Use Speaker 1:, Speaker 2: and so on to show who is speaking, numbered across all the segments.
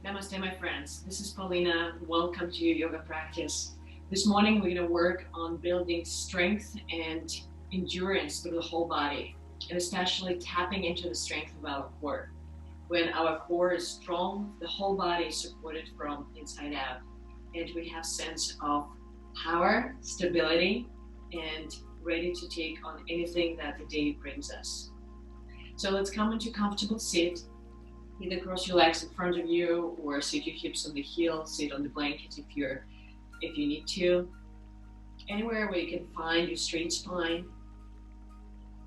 Speaker 1: Namaste, my friends. This is Paulina. Welcome to your yoga practice. This morning, we're going to work on building strength and endurance through the whole body, and especially tapping into the strength of our core. When our core is strong, the whole body is supported from inside out, and we have sense of power, stability, and ready to take on anything that the day brings us. So let's come into comfortable sit. Either cross your legs in front of you or sit your hips on the heel, sit on the blanket if you need to. Anywhere where you can find your straight spine.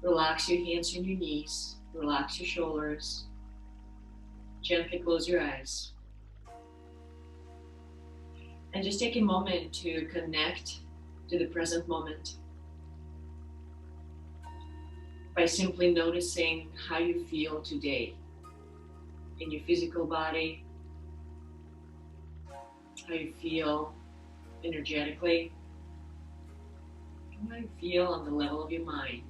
Speaker 1: Relax your hands on your knees, relax your shoulders. Gently close your eyes. And just take a moment to connect to the present moment by simply noticing how you feel today. In your physical body, how you feel energetically, and how you feel on the level of your mind.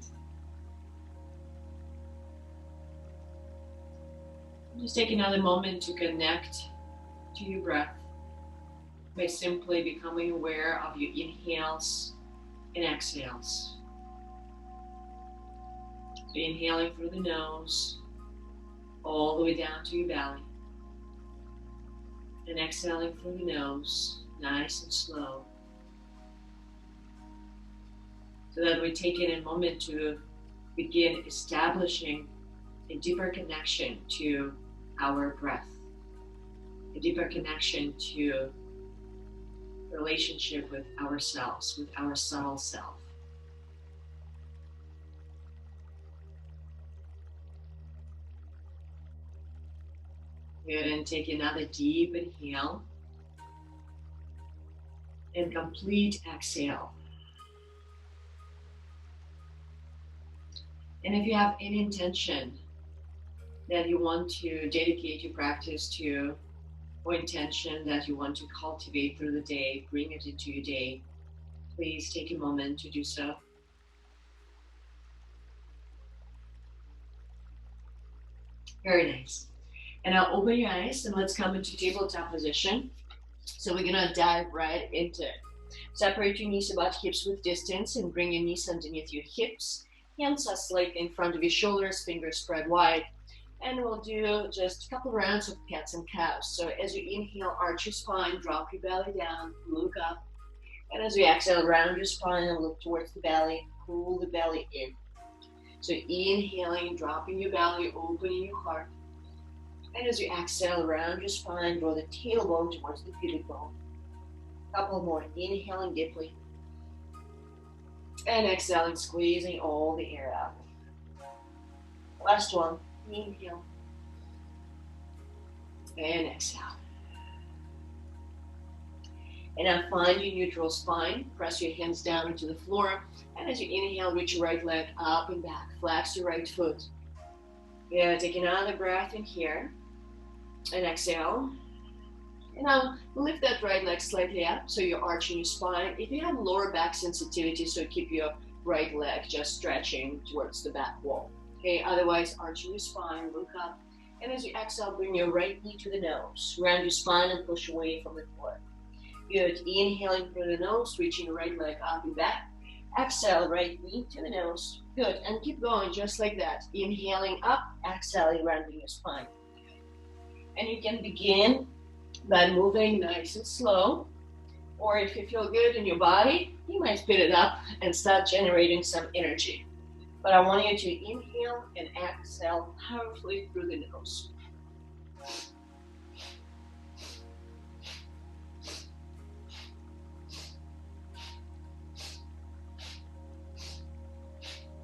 Speaker 1: Just take another moment to connect to your breath by simply becoming aware of your inhales and exhales. So inhaling through the nose, all the way down to your belly. And exhaling through the nose, nice and slow. So that we take in a moment to begin establishing a deeper connection to our breath. A deeper connection to relationship with ourselves, with our subtle self. Good, and take another deep inhale and complete exhale. And if you have any intention that you want to dedicate your practice to, or intention that you want to cultivate through the day, bring it into your day, please take a moment to do so. Very nice. And now open your eyes and let's come into tabletop position. So we're gonna dive right into it. Separate your knees about hips with distance and bring your knees underneath your hips. Hands are slightly in front of your shoulders, fingers spread wide. And we'll do just a couple rounds of cats and cows. So as you inhale, arch your spine, drop your belly down, look up. And as you exhale, round your spine and look towards the belly, pull the belly in. So inhaling, dropping your belly, opening your heart. And as you exhale, round your spine, draw the tailbone towards the pubic bone. Couple more, inhaling deeply. And exhaling, squeezing all the air out. Last one, inhale. And exhale. And now find your neutral spine. Press your hands down into the floor. And as you inhale, reach your right leg up and back. Flex your right foot. Yeah, take another breath in here. And exhale. And now lift that right leg slightly up so you're arching your spine. If you have lower back sensitivity, so keep your right leg just stretching towards the back wall. Okay, otherwise arching your spine, look up. And as you exhale, bring your right knee to the nose. Round your spine and push away from the floor. Good, inhaling through the nose, reaching the right leg up and back. Exhale, right knee to the nose. Good, and keep going just like that. Inhaling up, exhaling, rounding your spine. And you can begin by moving nice and slow. Or if you feel good in your body, you might speed it up and start generating some energy. But I want you to inhale and exhale powerfully through the nose.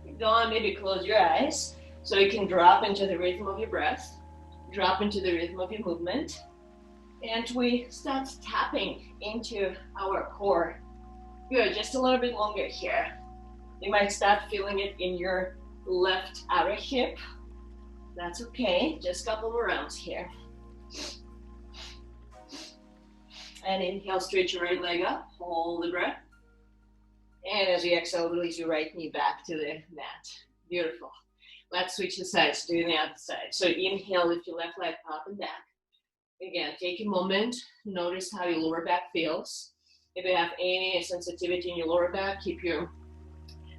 Speaker 1: Keep going, maybe close your eyes so you can drop into the rhythm of your breath, drop into the rhythm of your movement. And we start tapping into our core. Good, just a little bit longer here. You might start feeling it in your left outer hip. That's okay, just a couple more rounds here. And inhale, stretch your right leg up, hold the breath. And as you exhale, release your right knee back to the mat. Beautiful. Let's switch the sides, doing the other side. So inhale, lift your left leg up and back. Again, take a moment, notice how your lower back feels. If you have any sensitivity in your lower back, keep your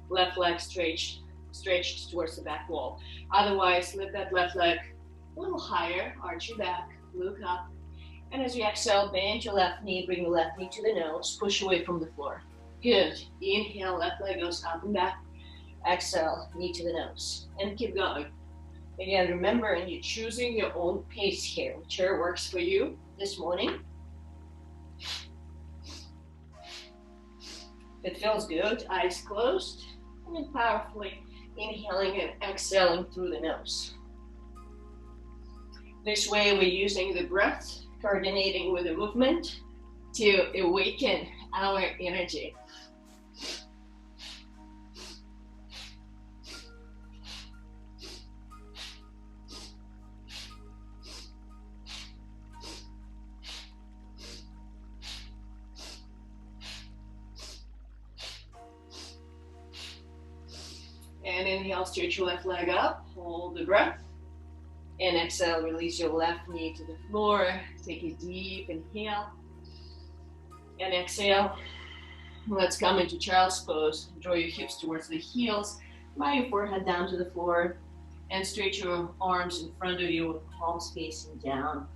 Speaker 1: left leg stretched towards the back wall. Otherwise, lift that left leg a little higher, arch your back, look up. And as you exhale, bend your left knee, bring your left knee to the nose, push away from the floor. Good. Inhale, left leg goes up and back. Exhale, knee to the nose. And keep going. Again, remember, you're choosing your own pace here, whichever works for you this morning. If it feels good, eyes closed, and powerfully inhaling and exhaling through the nose. This way, we're using the breath, coordinating with the movement to awaken our energy. And inhale, stretch your left leg up, hold the breath. And exhale, release your left knee to the floor. Take a deep inhale. And exhale. Let's come into child's pose. Draw your hips towards the heels. Bow your forehead down to the floor. And stretch your arms in front of you with palms facing down.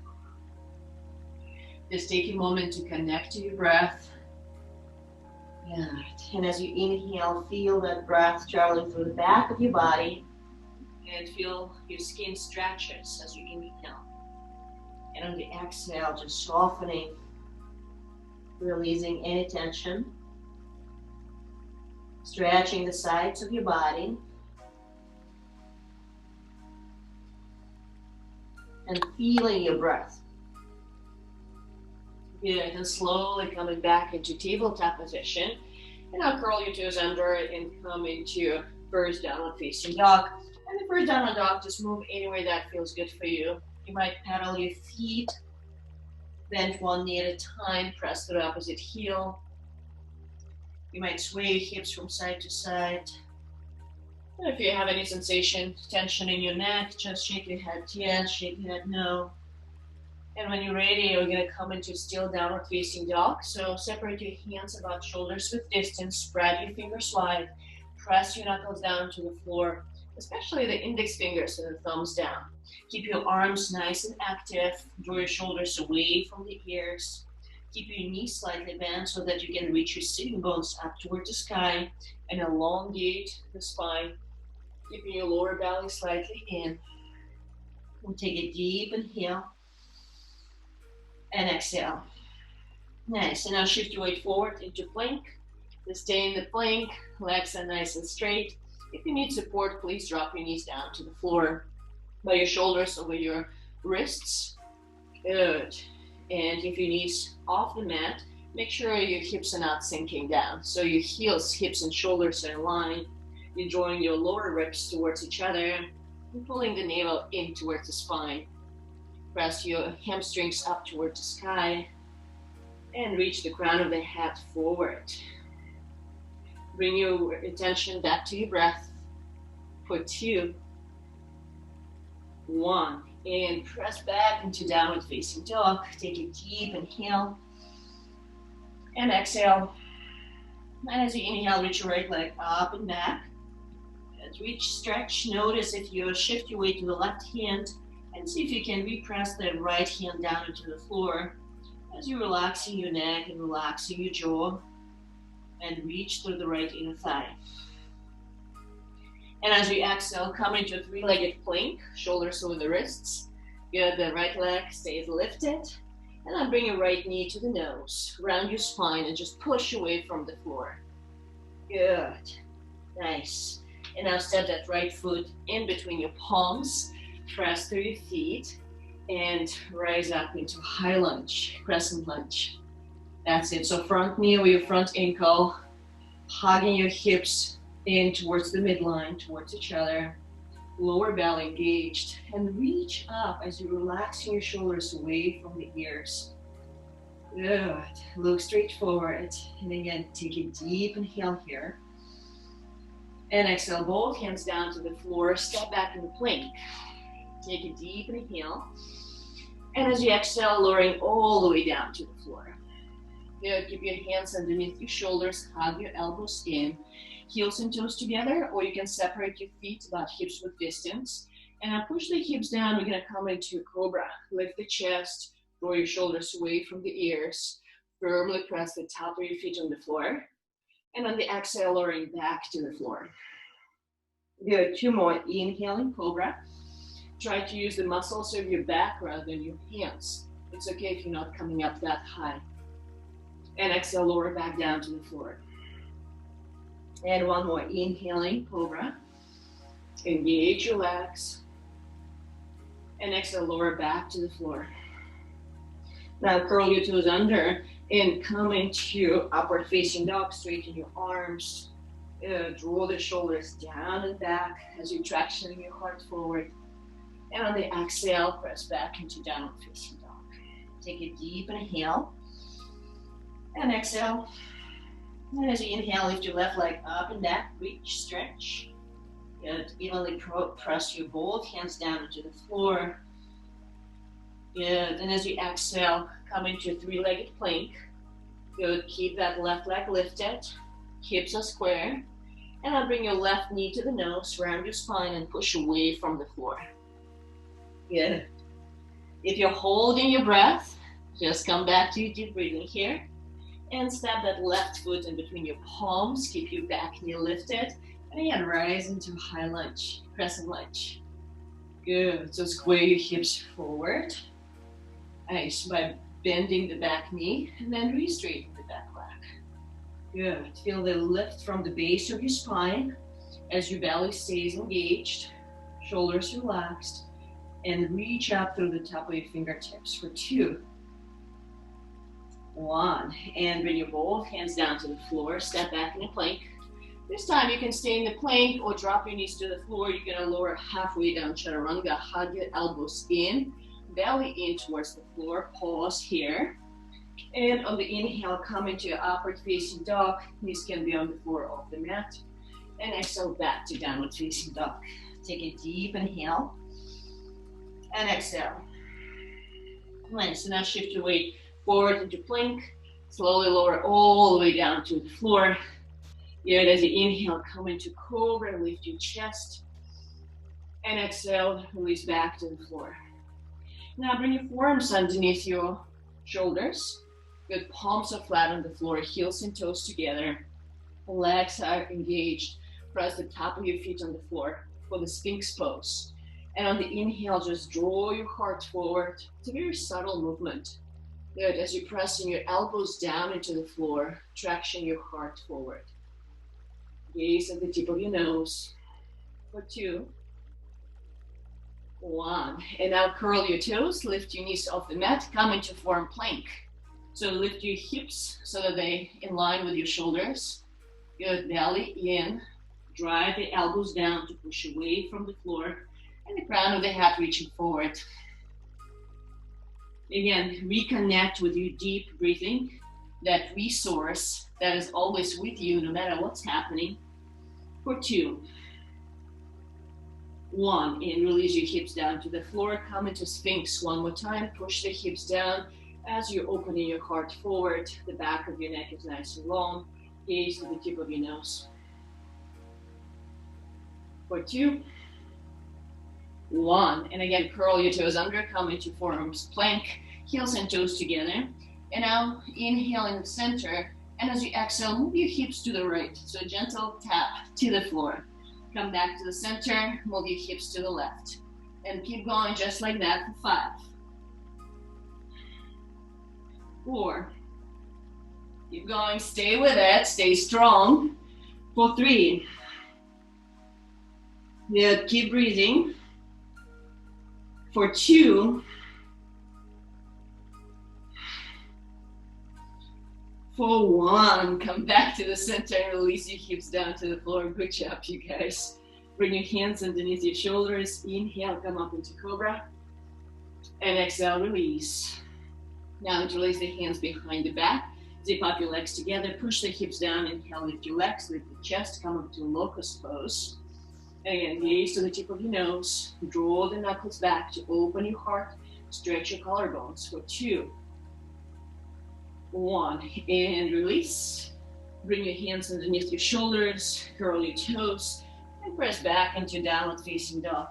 Speaker 1: Just take a moment to connect to your breath. Good. And as you inhale, feel that breath traveling through the back of your body. And feel your skin stretches as you inhale. And on the exhale, just softening, releasing any tension. Stretching the sides of your body. And feeling your breath. Good, and slowly coming back into tabletop position. And now curl your toes under and come into first downward facing dog. And the first downward dog, just move anywhere that feels good for you. You might pedal your feet, bend one knee at a time, press the opposite heel. You might sway your hips from side to side. And if you have any sensation, tension in your neck, just shake your head yes, shake your head no. And when you're ready, you're going to come into still downward facing dog. So separate your hands about shoulders with distance, spread your fingers wide, press your knuckles down to the floor, especially the index fingers and the thumbs down. Keep your arms nice and active, draw your shoulders away from the ears. Keep your knees slightly bent so that you can reach your sitting bones up toward the sky and elongate the spine, keeping your lower belly slightly in. We'll take a deep inhale. And exhale. Nice. And now shift your weight forward into plank. Just stay in the plank. Legs are nice and straight. If you need support, please drop your knees down to the floor by your shoulders over your wrists. Good. And if your knees off the mat, make sure your hips are not sinking down. So your heels, hips, and shoulders are in line. You're drawing your lower ribs towards each other and pulling the navel in towards the spine. Press your hamstrings up towards the sky and reach the crown of the head forward. Bring your attention back to your breath for 2, 1. And press back into downward facing dog. Take a deep inhale and exhale. And as you inhale, reach your right leg up and back. As reach, stretch, notice if you shift your weight to the left hand. And see if you can repress that right hand down into the floor as you're relaxing your neck and relaxing your jaw and reach through the right inner thigh. And as you exhale, come into a three-legged plank, shoulders over the wrists. Good, the right leg stays lifted. And then bring your right knee to the nose, round your spine and just push away from the floor. Good, nice. And now step that right foot in between your palms. Press through your feet and rise up into high lunge, crescent lunge. That's it. So front knee over your front ankle, hugging your hips in towards the midline, towards each other. Lower belly engaged and reach up as you relax your shoulders away from the ears. Good. Look straight forward. And again, take a deep inhale here. And exhale, both hands down to the floor. Step back in the plank. Take a deep inhale. And as you exhale, lowering all the way down to the floor. Good. Keep your hands underneath your shoulders, hug your elbows in, heels and toes together, or you can separate your feet about hips width distance. And now push the hips down. We're going to come into cobra. Lift the chest, draw your shoulders away from the ears. Firmly press the top of your feet on the floor. And on the exhale, lowering back to the floor. Good. 2 more. Inhaling cobra. Try to use the muscles of your back rather than your hands. It's okay if you're not coming up that high. And exhale, lower back down to the floor. And 1 more. Inhaling cobra. Engage your legs. And exhale, lower back to the floor. Now curl your toes under and come into upward facing dog. Straighten your arms. Draw the shoulders down and back as you traction your heart forward. And on the exhale, press back into downward facing dog. Take a deep inhale. And exhale. And as you inhale, lift your left leg up and back. Reach, stretch. Good. Evenly press your both hands down into the floor. Good. And as you exhale, come into a 3-legged plank. Good. Keep that left leg lifted. Hips are square. And now bring your left knee to the nose, round your spine, and push away from the floor. Good. If you're holding your breath, just come back to your deep breathing here. And step that left foot in between your palms. Keep your back knee lifted. And again, rise into high lunge, crescent lunge. Good. So square your hips forward. Nice. By bending the back knee and then re-straighten the back leg. Good. Feel the lift from the base of your spine as your belly stays engaged, shoulders relaxed, and reach up through the top of your fingertips for 2. 1. And bring your both hands down to the floor. Step back in a plank. This time you can stay in the plank or drop your knees to the floor. You're going to lower halfway down chaturanga. Hug your elbows in, belly in towards the floor. Pause here. And on the inhale, come into your upward facing dog. Knees can be on the floor or the mat. And exhale back to downward facing dog. Take a deep inhale. And exhale. Nice. So now shift your weight forward into plank. Slowly lower all the way down to the floor. Good. As you inhale, come into cobra. Lift your chest. And exhale, release back to the floor. Now bring your forearms underneath your shoulders. Good. Palms are flat on the floor. Heels and toes together. Legs are engaged. Press the top of your feet on the floor for the Sphinx pose. And on the inhale, just draw your heart forward. It's a very subtle movement. Good. As you're pressing your elbows down into the floor, traction your heart forward. Gaze at the tip of your nose. For 2. 1. And now curl your toes, lift your knees off the mat, come into forearm plank. So lift your hips so that they're in line with your shoulders. Good. Belly in. Drive the elbows down to push away from the floor. And the crown of the head reaching forward. Again, reconnect with your deep breathing, that resource that is always with you no matter what's happening. For 2. 1. And release your hips down to the floor. Come into Sphinx 1 more time. Push the hips down as you're opening your heart forward. The back of your neck is nice and long. Gaze to the tip of your nose. For 2. 1. And again, curl your toes under. Come into forearms plank. Heels and toes together. And now inhale in the center. And as you exhale, move your hips to the right. So gentle tap to the floor. Come back to the center. Move your hips to the left. And keep going just like that for 5. 4. Keep going. Stay with it. Stay strong. For 3. Yeah, keep breathing. For 2. For 1, come back to the center and release your hips down to the floor. Good job, you guys. Bring your hands underneath your shoulders. Inhale, come up into cobra. And exhale, release. Now interlace the hands behind the back. Zip up your legs together. Push the hips down. Inhale, lift your legs, lift the chest. Come up to locust pose. And again, gaze to the tip of your nose. Draw the knuckles back to open your heart. Stretch your collarbones for 2, 1, and release. Bring your hands underneath your shoulders, curl your toes, and press back into downward facing dog.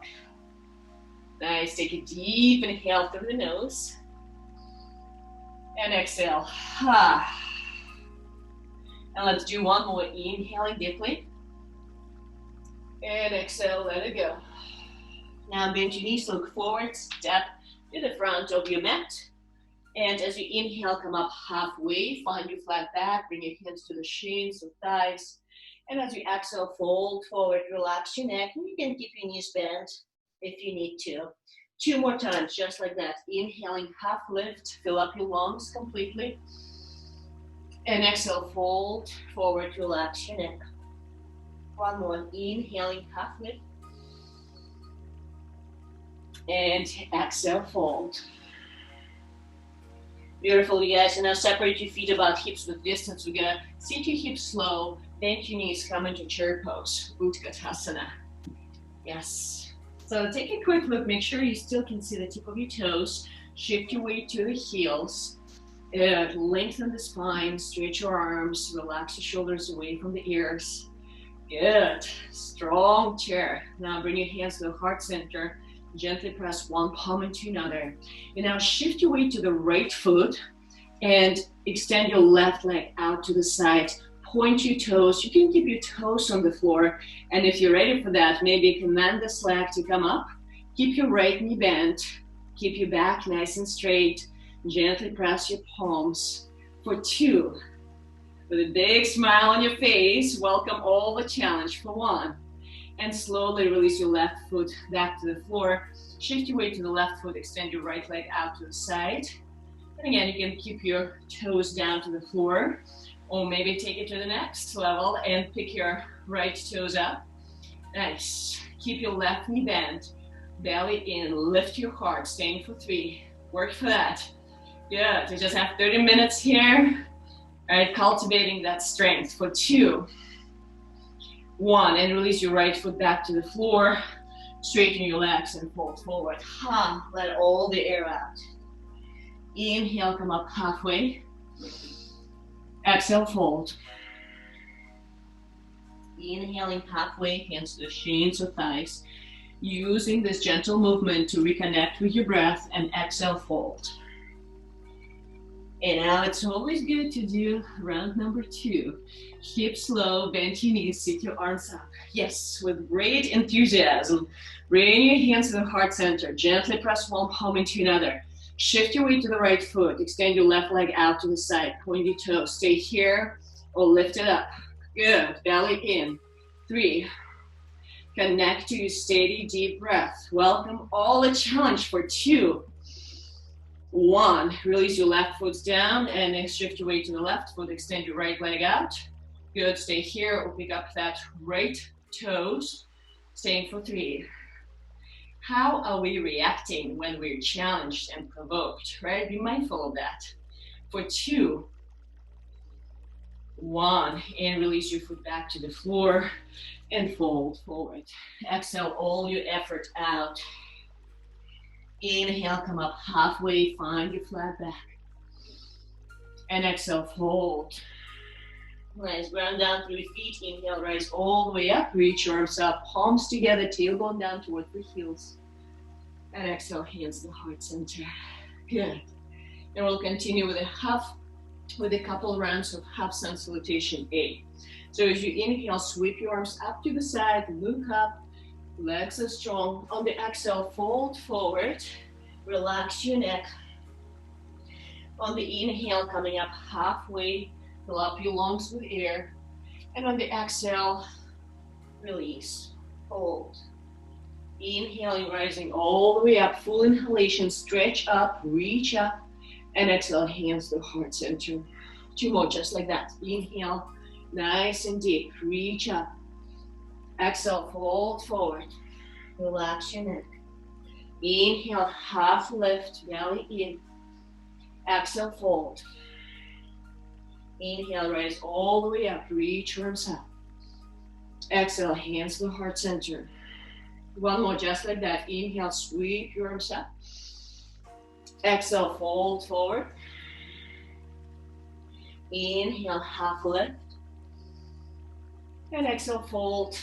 Speaker 1: Nice, take a deep inhale through the nose. And exhale. And let's do one more, inhaling deeply. And exhale, let it go. Now bend your knees, look forward, step to the front of your mat. And as you inhale, come up halfway, find your flat back, bring your hands to the shins or thighs. And as you exhale, fold forward, relax your neck, and you can keep your knees bent if you need to. 2 more times, just like that. Inhaling, half lift, fill up your lungs completely. And exhale, fold forward, relax your neck. 1 more, inhaling, half lift. And exhale, fold. Beautiful, you guys. And now separate your feet about hips with distance. We're gonna sit your hips slow, bend your knees, come into chair pose, Utkatasana. Yes. So take a quick look, make sure you still can see the tip of your toes. Shift your weight to the heels. Lengthen the spine, stretch your arms, relax your shoulders away from the ears. Good. Strong chair. Now bring your hands to the heart center. Gently press one palm into another. And now shift your weight to the right foot and extend your left leg out to the side. Point your toes. You can keep your toes on the floor. And if you're ready for that, maybe command this leg to come up. Keep your right knee bent. Keep your back nice and straight. Gently press your palms for 2. With a big smile on your face, welcome all the challenge for 1. And slowly release your left foot back to the floor. Shift your weight to the left foot, extend your right leg out to the side. And again, you can keep your toes down to the floor, or maybe take it to the next level and pick your right toes up. Nice. Keep your left knee bent, belly in, lift your heart, staying for 3. Work for that. Good. You just have 30 minutes here. All right, cultivating that strength for 2, 1, and release your right foot back to the floor. Straighten your legs and fold forward. Let all the air out. Inhale, come up halfway. Exhale, fold. Inhaling halfway, hands to the shins or thighs. Using this gentle movement to reconnect with your breath, and exhale, fold. And now it's always good to do round number 2. Hips low, bend your knees, sit your arms up. Yes, with great enthusiasm. Bring your hands to the heart center. Gently press one palm into another. Shift your weight to the right foot. Extend your left leg out to the side. Point your toes. Stay here or lift it up. Good. Belly in. 3. Connect to your steady, deep breath. Welcome all the challenge for 2. 1, release your left foot down and then shift your weight to the left foot, extend your right leg out. Good, stay here or pick up that right toes. Staying for 3. How are we reacting when we're challenged and provoked, right? Be mindful of that. For 2, 1, and release your foot back to the floor and fold forward. Exhale all your effort out. Inhale, come up halfway, find your flat back. And exhale, fold. Nice, ground down through your feet. Inhale, rise all the way up. Reach your arms up, palms together, tailbone down toward the heels. And exhale, hands to the heart center. Good. And we'll continue with a couple rounds of half sun salutation A. So as you inhale, sweep your arms up to the side, look up. Legs are strong. On the exhale, fold forward. Relax your neck. On the inhale, coming up halfway, fill up your lungs with air. And on the exhale, release, fold. Inhaling, rising all the way up, full inhalation, stretch up, reach up, and exhale, hands to heart center. 2 more, just like that. Inhale, nice and deep, reach up. Exhale, fold forward. Relax your neck. Inhale, half lift, belly in. Exhale, fold. Inhale, rise all the way up, reach your arms up. Exhale, hands to the heart center. 1 more, just like that. Inhale, sweep your arms up. Exhale, fold forward. Inhale, half lift. And exhale, fold.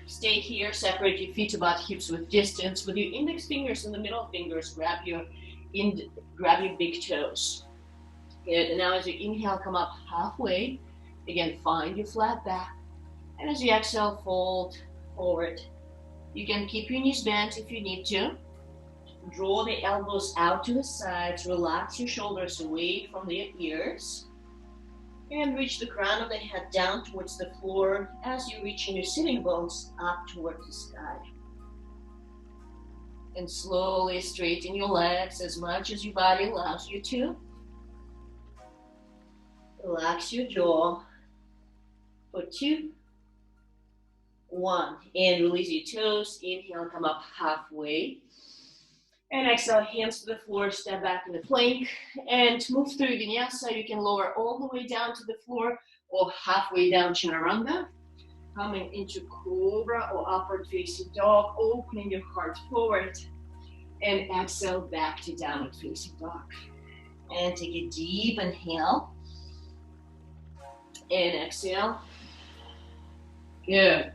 Speaker 1: Stay here, separate your feet about hips with distance. With your index fingers and the middle fingers, grab your big toes. Good, and now as you inhale, come up halfway. Again, find your flat back. And as you exhale, fold forward. You can keep your knees bent if you need to. Draw the elbows out to the sides. Relax your shoulders away from the ears. And reach the crown of the head down towards the floor as you reach in your sitting bones up towards the sky. And slowly straighten your legs as much as your body allows you to. Relax your jaw for 2, 1. And release your toes. Inhale, come up halfway. And exhale, hands to the floor, step back in the plank, and move through vinyasa. You can lower all the way down to the floor or halfway down chaturanga. Coming into cobra or upward facing dog, opening your heart forward. And exhale back to downward facing dog. And take a deep inhale. And exhale. Good.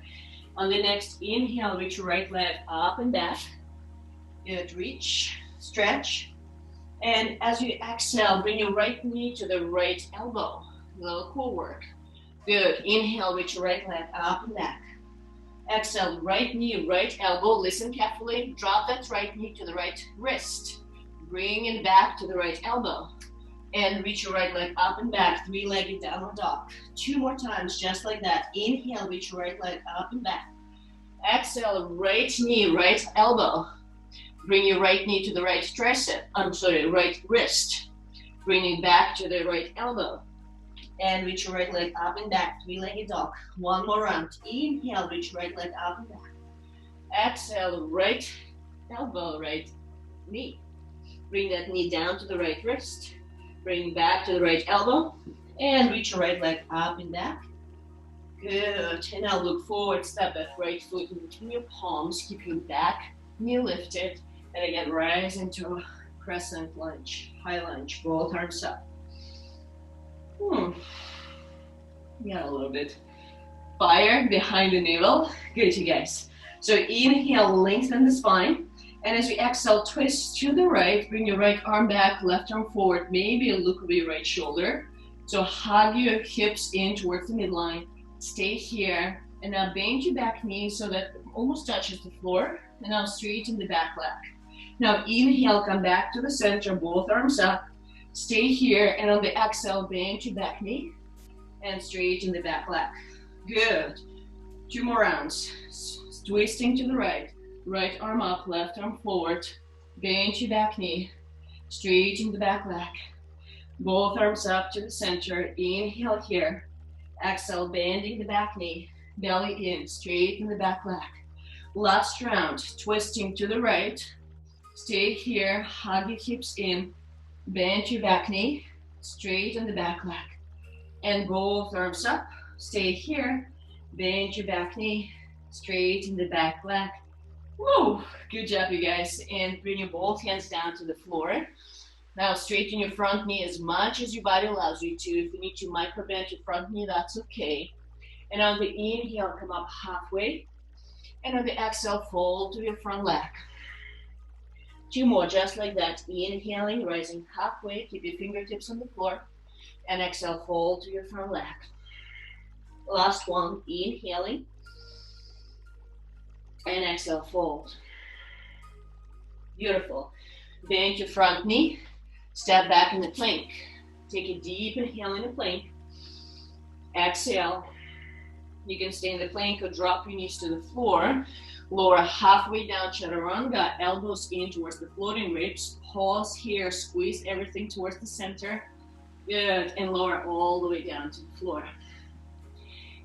Speaker 1: On the next inhale, reach your right leg up and back. Good, reach, stretch. And as you exhale, bring your right knee to the right elbow. Little core work. Good, inhale, reach your right leg up and back. Exhale, right knee, right elbow. Listen carefully. Drop that right knee to the right wrist. Bring it back to the right elbow. And reach your right leg up and back. 3-legged downward dog. 2 more times, just like that. Inhale, reach your right leg up and back. Exhale, right knee, right elbow. Bring your right knee to the right right wrist. Bring it back to the right elbow. And reach your right leg up and back. 3-legged dog. 1 more round. Inhale, reach right leg up and back. Exhale, right elbow, right knee. Bring that knee down to the right wrist. Bring back to the right elbow. And reach your right leg up and back. Good. And now look forward. Step that right foot in between your palms. Keep your back knee lifted. And again, rise into crescent lunge, high lunge, both arms up. Got a little bit fire behind the navel. Good, you guys. So inhale, lengthen the spine. And as you exhale, twist to the right. Bring your right arm back, left arm forward. Maybe a look over your right shoulder. So hug your hips in towards the midline. Stay here. And now bend your back knee so that it almost touches the floor. And now straighten the back leg. Now inhale, come back to the center, both arms up. Stay here, and on the exhale, bend your back knee and straighten the back leg. Good. 2 more rounds. Twisting to the right. Right arm up, left arm forward. Bend your back knee. Straighten the back leg. Both arms up to the center. Inhale here. Exhale, bending the back knee. Belly in, straighten the back leg. Last round, twisting to the right. Stay here, hug your hips in, bend your back knee, straighten the back leg. And both arms up, stay here, bend your back knee, straighten the back leg. Woo! Good job, you guys. And bring your both hands down to the floor. Now straighten your front knee as much as your body allows you to. If you need to micro bend your front knee, that's okay. And on the inhale, come up halfway. And on the exhale, fold to your front leg. 2 more, just like that. Inhaling, rising halfway. Keep your fingertips on the floor. And exhale, fold to your front leg. Last one, inhaling. And exhale, fold. Beautiful. Bend your front knee. Step back in the plank. Take a deep inhale in the plank. Exhale. You can stay in the plank or drop your knees to the floor. Lower halfway down chaturanga, elbows in towards the floating ribs. Pause here, squeeze everything towards the center. Good, and lower all the way down to the floor.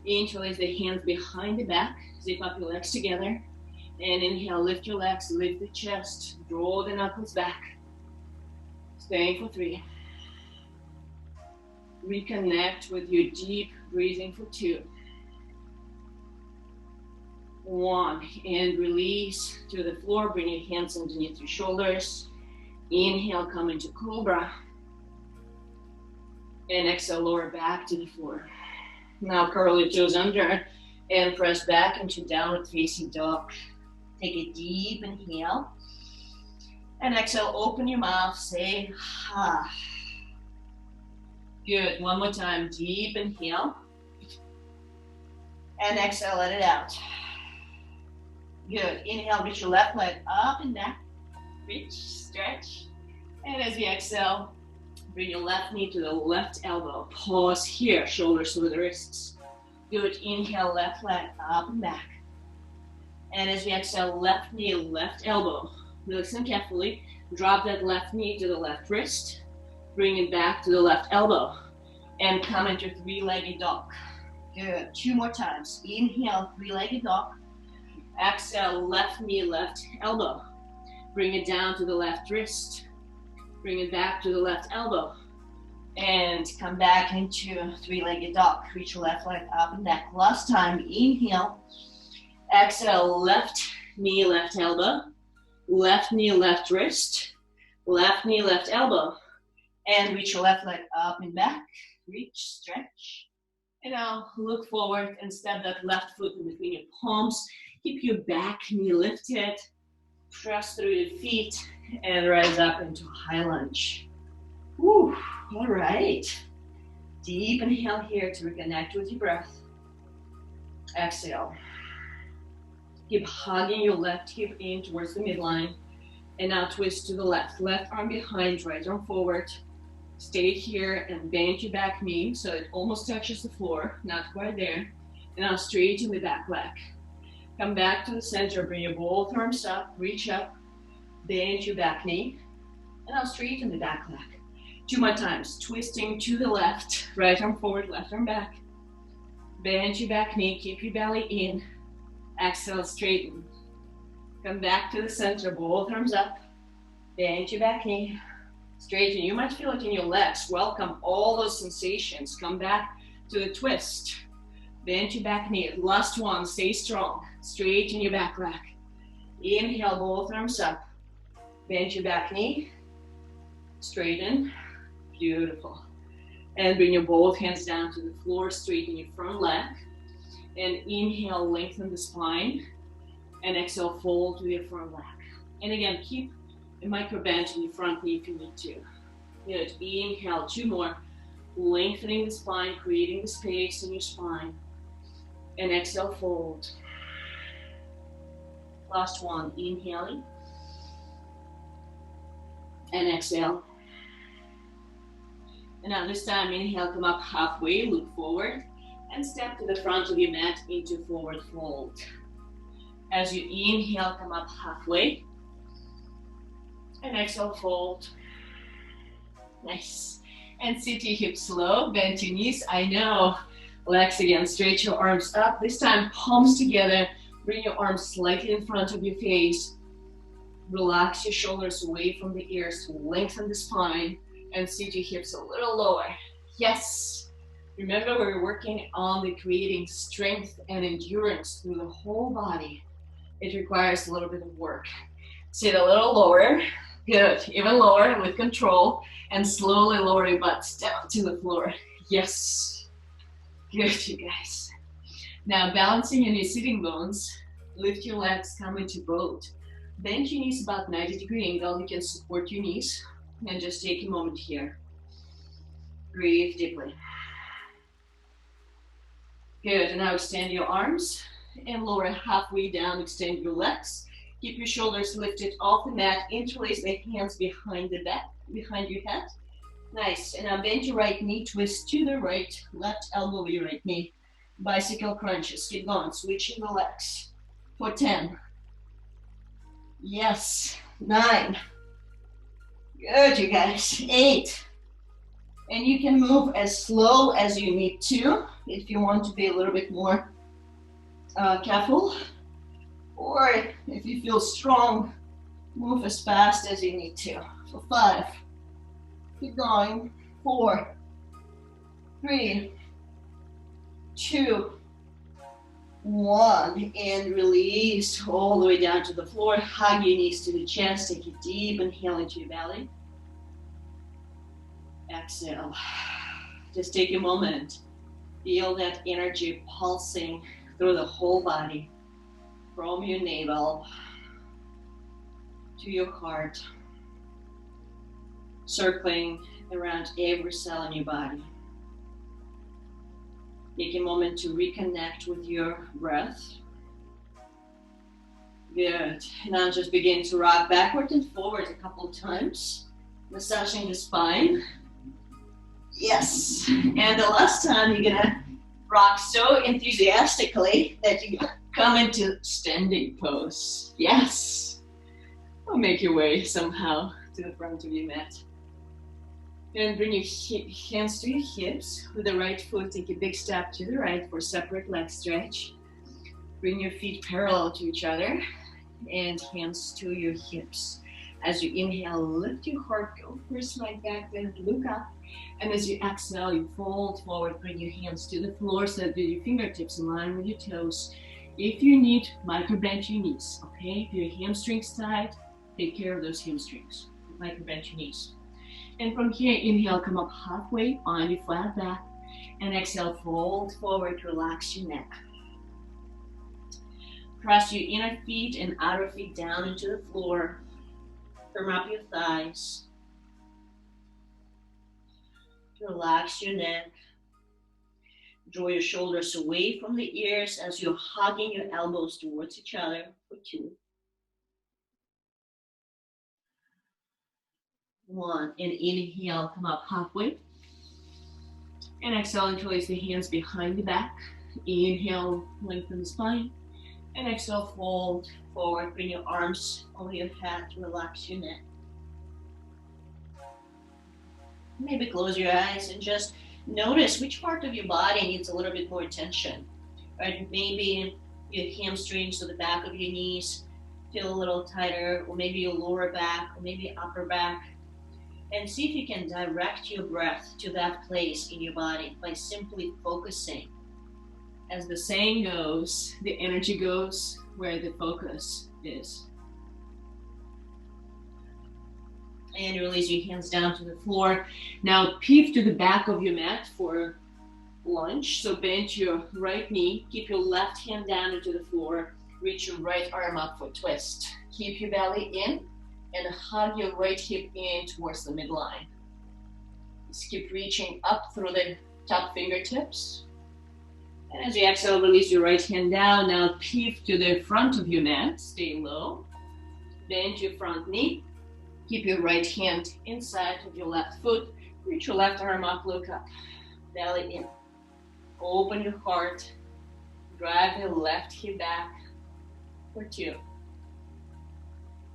Speaker 1: Interlace the hands behind the back, zip up your legs together. And inhale, lift your legs, lift the chest, draw the knuckles back. Staying for 3. Reconnect with your deep breathing for 2. 1, and release to the floor. Bring your hands underneath your shoulders. Inhale, come into Cobra. And exhale, lower back to the floor. Now curl your toes under and press back into downward facing dog. Take a deep inhale. And exhale, open your mouth, say ha. Good, one more time, deep inhale. And exhale, let it out. Good, inhale, reach your left leg up and back. Reach, stretch. And as you exhale, bring your left knee to the left elbow. Pause here, shoulders to the wrists. Good, inhale, left leg up and back. And as we exhale, left knee, left elbow. Listen carefully. Drop that left knee to the left wrist. Bring it back to the left elbow. And come into three-legged dog. Good, 2 more times. Inhale, three-legged dog. Exhale, left knee, left elbow. Bring it down to the left wrist. Bring it back to the left elbow. And come back into three-legged dog. Reach your left leg up and back. Last time, inhale. Exhale, left knee, left elbow. Left knee, left wrist. Left knee, left elbow. And reach your left leg up and back. Reach, stretch. And now look forward and step that left foot in between your palms. Keep your back knee lifted. Press through your feet and rise up into high lunge. Whew, all right. Deep inhale here to reconnect with your breath. Exhale. Keep hugging your left hip in towards the midline. And now twist to the left. Left arm behind, right arm forward. Stay here and bend your back knee so it almost touches the floor, not quite there. And now straighten the back leg. Come back to the center, bring your both arms up, reach up, bend your back knee. And now straighten the back leg. 2 more times, twisting to the left, right arm forward, left arm back. Bend your back knee, keep your belly in. Exhale, straighten. Come back to the center, both arms up. Bend your back knee. Straighten. You might feel it in your legs. Welcome all those sensations. Come back to the twist. Bend your back knee. Last one, stay strong. Straighten your back leg. Inhale, both arms up. Bend your back knee. Straighten. Beautiful. And bring your both hands down to the floor. Straighten your front leg. And inhale, lengthen the spine. And exhale, fold to your front leg. And again, keep a micro bend in your front knee if you need to. Good. Inhale, 2 more. Lengthening the spine, creating the space in your spine. And exhale, fold. Last one, inhaling. And exhale. And now this time, inhale, come up halfway, look forward. And step to the front of your mat into forward fold. As you inhale, come up halfway. And exhale, fold. Nice. And sit your hips low, bend your knees. I know. Legs again, stretch your arms up. This time, palms together. Bring your arms slightly in front of your face. Relax your shoulders away from the ears. Lengthen the spine. And sit your hips a little lower. Yes. Remember, we're working on the creating strength and endurance through the whole body. It requires a little bit of work. Sit a little lower. Good. Even lower with control. And slowly lower your butt down to the floor. Yes. Good, you guys. Now, balancing on your sitting bones. Lift your legs, come into boat. Bend your knees about 90-degree angle. You can support your knees. And just take a moment here. Breathe deeply. Good. And now extend your arms. And lower halfway down, extend your legs. Keep your shoulders lifted off the mat. Interlace the hands behind the back, behind your head. Nice. And now bend your right knee, twist to the right, left elbow with your right knee. Bicycle crunches. Keep going. Switching the legs. For 10. Yes. 9. Good, you guys. 8. And you can move as slow as you need to if you want to be a little bit more careful. Or if you feel strong, move as fast as you need to. So 5. Keep going. 4, 3, 2, 1, and release all the way down to the floor. Hug your knees to the chest. Take a deep inhale into your belly. Exhale. Just take a moment. Feel that energy pulsing through the whole body, from your navel to your heart, circling around every cell in your body. Take a moment to reconnect with your breath. Good. Now just begin to rock backward and forward a couple of times, massaging the spine. Yes. And the last time you're gonna rock so enthusiastically that you come into standing pose. Yes. Or make your way somehow to the front of your mat. And bring your hands to your hips. With the right foot, take a big step to the right for separate leg stretch. Bring your feet parallel to each other and hands to your hips. As you inhale, lift your heart, go first right back, then look up. And as you exhale, you fold forward, bring your hands to the floor so that your fingertips in line with your toes. If you need, micro bend your knees, okay? If your hamstrings tight, take care of those hamstrings. Micro bend your knees. And from here, inhale, come up halfway, find your flat back. And exhale, fold forward, relax your neck. Press your inner feet and outer feet down into the floor. Firm up your thighs. Relax your neck. Draw your shoulders away from the ears as you're hugging your elbows towards each other for 2. 1, and inhale, come up halfway. And exhale, interlace the hands behind the back. Inhale, lengthen the spine. And exhale, fold forward, bring your arms over your head, relax your neck. Maybe close your eyes and just notice which part of your body needs a little bit more attention. Right? Maybe your hamstrings or the back of your knees feel a little tighter, or maybe your lower back, or maybe upper back. And see if you can direct your breath to that place in your body by simply focusing. As the saying goes, the energy goes where the focus is. And release your hands down to the floor. Now pivot to the back of your mat for lunge. So bend your right knee, keep your left hand down into the floor, reach your right arm up for twist. Keep your belly in and hug your right hip in towards the midline. Just keep reaching up through the top fingertips. And as you exhale, release your right hand down. Now pivot to the front of your mat. Stay low. Bend your front knee. Keep your right hand inside of your left foot. Reach your left arm up, look up. Belly in. Open your heart. Drive your left hip back for 2.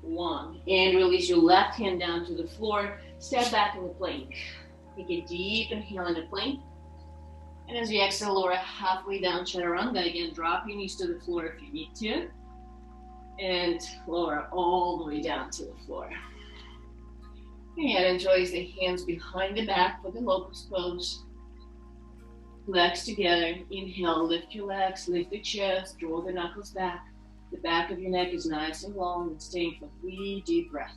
Speaker 1: 1. And release your left hand down to the floor. Step back in the plank. Take a deep inhale in the plank. And as you exhale, lower halfway down, chaturanga. Again, drop your knees to the floor if you need to. And lower all the way down to the floor. And interlace the hands behind the back for the locust pose. Legs together. Inhale, lift your legs, lift the chest, draw the knuckles back. The back of your neck is nice and long, and staying for 3 deep breaths.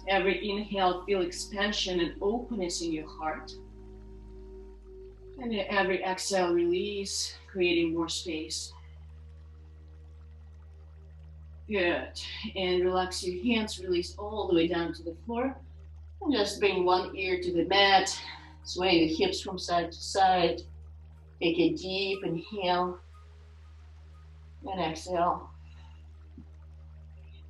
Speaker 1: Every inhale, feel expansion and openness in your heart. And every exhale, release, creating more space. Good. And relax your hands, release all the way down to the floor. And just bring one ear to the mat, sway the hips from side to side. Take a deep inhale and exhale.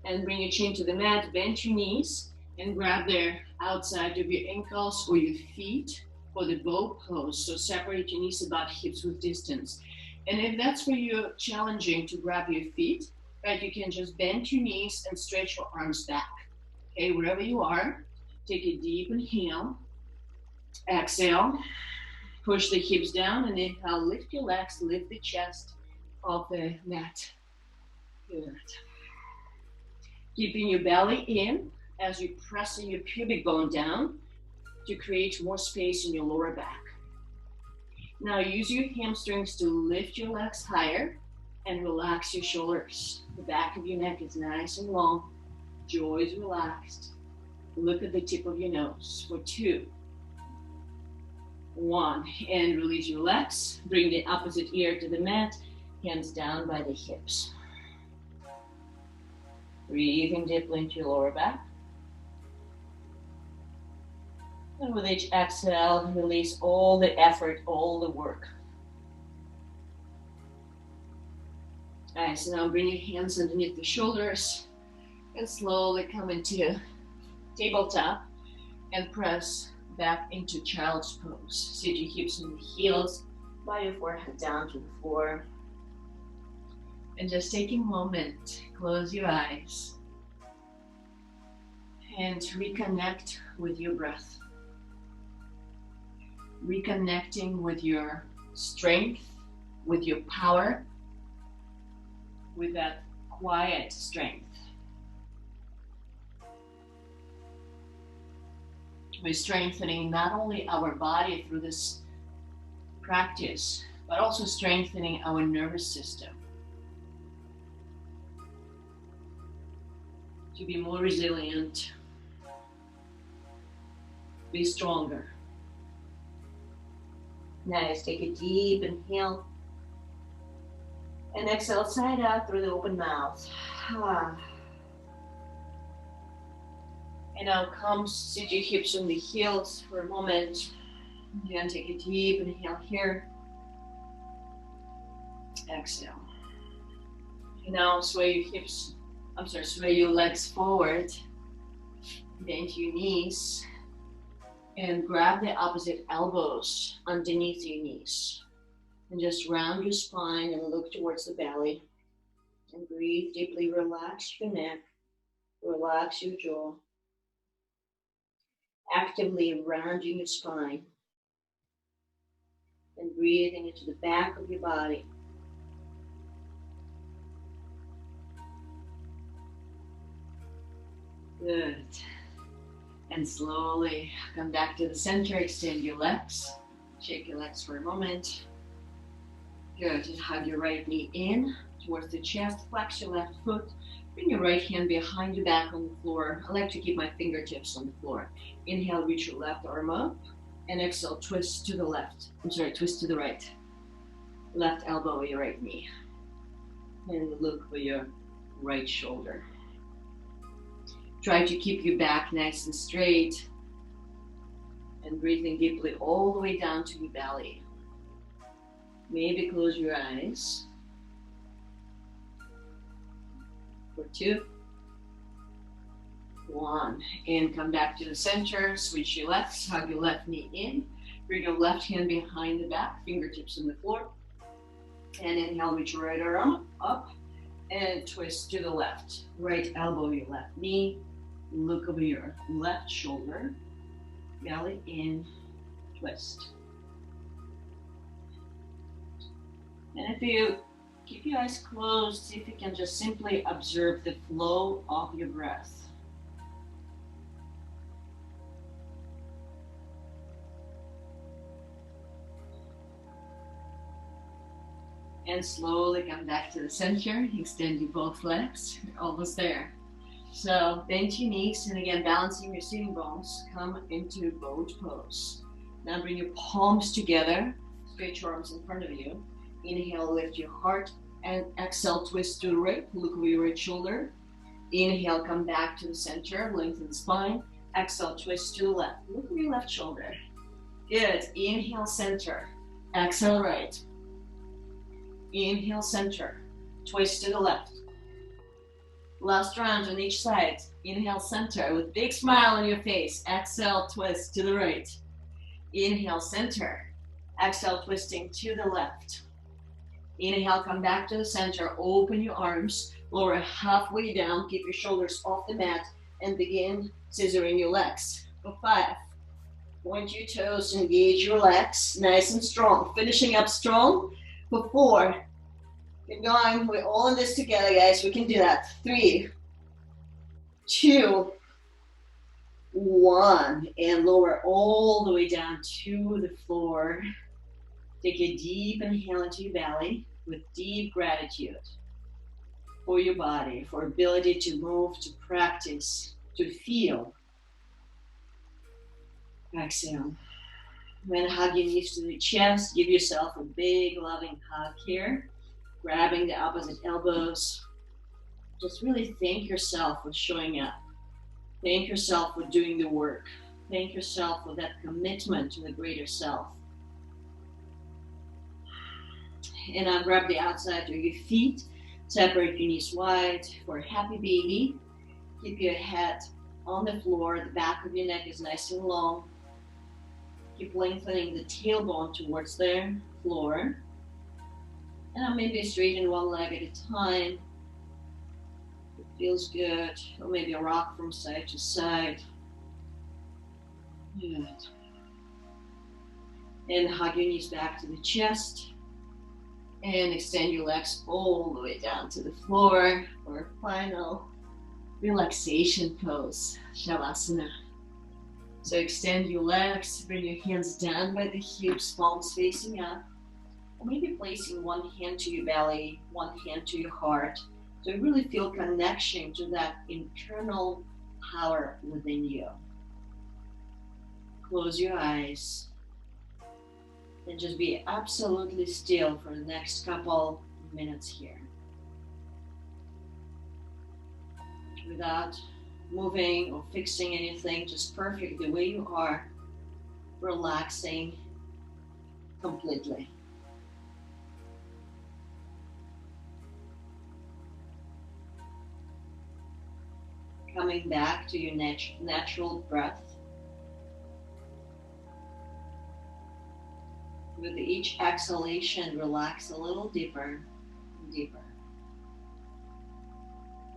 Speaker 1: And bring your chin to the mat, bend your knees, and grab the outside of your ankles or your feet for the bow pose. So separate your knees about hips with distance. And if that's where you're challenging to grab your feet, right, you can just bend your knees and stretch your arms back. Okay, wherever you are, take a deep inhale. Exhale. Push the hips down and inhale, lift your legs, lift the chest off the mat. Good. Keeping your belly in as you're pressing your pubic bone down to create more space in your lower back. Now use your hamstrings to lift your legs higher and relax your shoulders. The back of your neck is nice and long. Jaw is relaxed. Look at the tip of your nose for 2, 1, and release your legs. Bring the opposite ear to the mat, hands down by the hips. Breathing deeply into your lower back. And with each exhale, release all the effort, all the work. Nice, now bring your hands underneath the shoulders and slowly come into tabletop and press back into child's pose. Sit your hips on the heels, bow your forehead down to the floor. And just take a moment, close your eyes, and reconnect with your breath. Reconnecting with your strength, with your power, with that quiet strength. We're strengthening not only our body through this practice, but also strengthening our nervous system to be more resilient, be stronger. Nice, take a deep inhale and exhale side out through the open mouth. And now come, sit your hips on the heels for a moment. Again, take a deep inhale here. Exhale. And now sway your legs forward, bend your knees, and grab the opposite elbows underneath your knees. And just round your spine and look towards the belly. And breathe deeply, relax your neck, relax your jaw. Actively rounding your spine. And breathing into the back of your body. Good. And slowly come back to the center, extend your legs. Shake your legs for a moment. Good, and hug your right knee in towards the chest, flex your left foot. Bring your right hand behind your back on the floor. I like to keep my fingertips on the floor. Inhale, reach your left arm up. And exhale, twist to the left. Twist to the right. Left elbow or your right knee. And look for your right shoulder. Try to keep your back nice and straight. And breathing deeply all the way down to your belly. Maybe close your eyes. For 2, 1, and come back to the center, switch your legs, hug your left knee in, bring your left hand behind the back, fingertips on the floor, and inhale, reach your right arm up, and twist to the left, right elbow, your left knee, look over your left shoulder, belly in, twist. And if you keep your eyes closed, see if you can just simply observe the flow of your breath. And slowly come back to the center, extend your both legs, you're almost there. So bend your knees, and again, balancing your sitting bones, come into boat pose. Now bring your palms together, stretch your arms in front of you. Inhale, lift your heart, and exhale, twist to the right, look over your right shoulder. Inhale, come back to the center, lengthen the spine. Exhale, twist to the left, look over your left shoulder. Good, inhale, center, exhale, right. Inhale, center, twist to the left. Last round on each side. Inhale, center, with big smile on your face. Exhale, twist to the right. Inhale, center. Exhale, twisting to the left. Inhale, come back to the center, open your arms, lower halfway down, keep your shoulders off the mat, and begin scissoring your legs. For 5, point your toes, engage your legs, nice and strong, finishing up strong. For 4, keep going, we're all in this together, guys, we can do that. 3, 2, 1, and lower all the way down to the floor. Take a deep inhale into your belly with deep gratitude for your body, for ability to move, to practice, to feel. Exhale. Then hug your knees to the chest. Give yourself a big loving hug here. Grabbing the opposite elbows. Just really thank yourself for showing up. Thank yourself for doing the work. Thank yourself for that commitment to the greater self. And now grab the outside of your feet. Separate your knees wide for a happy baby. Keep your head on the floor. The back of your neck is nice and long. Keep lengthening the tailbone towards the floor. And now maybe straighten one leg at a time. It feels good. Or maybe a rock from side to side. Good. And hug your knees back to the chest. And extend your legs all the way down to the floor for a final relaxation pose, Shavasana. So extend your legs, bring your hands down by the hips, palms facing up. Or maybe placing one hand to your belly, one hand to your heart. So you really feel connection to that internal power within you. Close your eyes. And just be absolutely still for the next couple minutes here. Without moving or fixing anything, just perfect the way you are, relaxing completely. Coming back to your natural breath. With each exhalation, relax a little deeper and deeper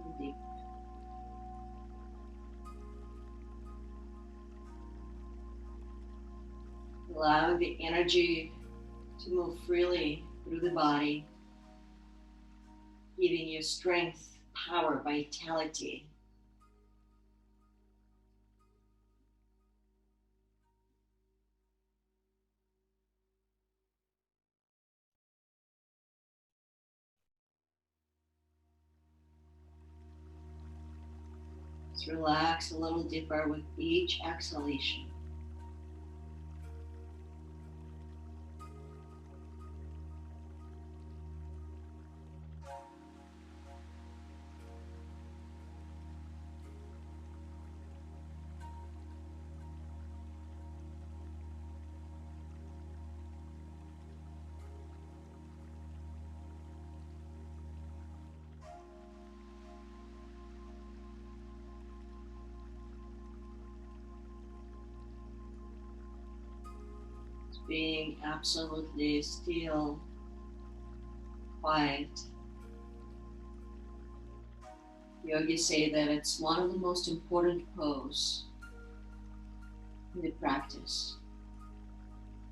Speaker 1: and deeper. Allowing the energy to move freely through the body, giving you strength, power, vitality. Just relax a little deeper with each exhalation. Being absolutely still, quiet. Yogis say that it's one of the most important poses in the practice.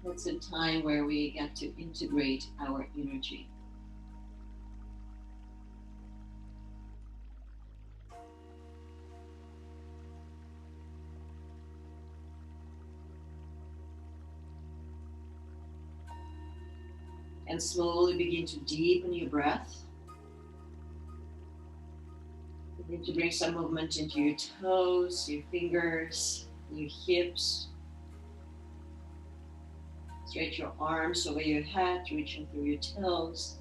Speaker 1: It's a time where we get to integrate our energy. And slowly begin to deepen your breath. Begin to bring some movement into your toes, your fingers, your hips. Stretch your arms over your head, reaching through your toes.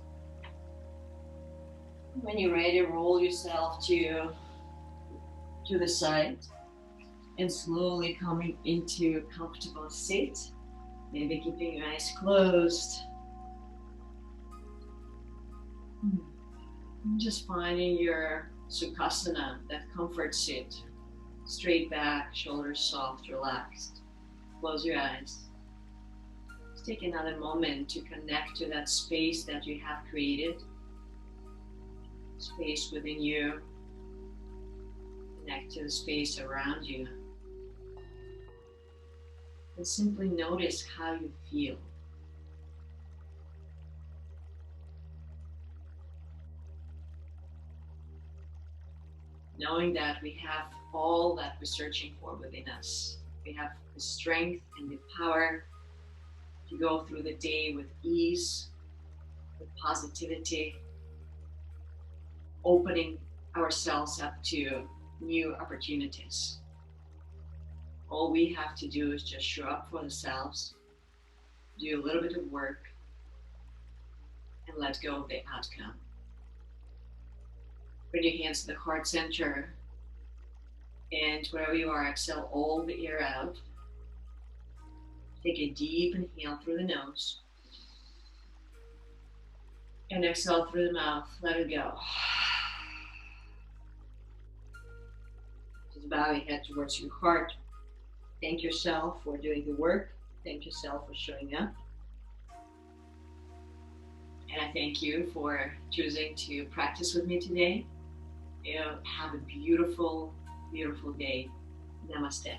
Speaker 1: When you're ready, roll yourself to the side and slowly coming into a comfortable seat. Maybe keeping your eyes closed. Just finding your Sukhasana, that comfort seat. Straight back, shoulders soft, relaxed. Close your eyes. Just take another moment to connect to that space that you have created. Space within you. Connect to the space around you. And simply notice how you feel. Knowing that we have all that we're searching for within us. We have the strength and the power to go through the day with ease, with positivity, opening ourselves up to new opportunities. All we have to do is just show up for ourselves, do a little bit of work, and let go of the outcome. Bring your hands to the heart center, and wherever you are, exhale all the air out. Take a deep inhale through the nose, and exhale through the mouth. Let it go. Just bow your head towards your heart. Thank yourself for doing the work. Thank yourself for showing up. And I thank you for choosing to practice with me today. Have a beautiful, beautiful day. Namaste.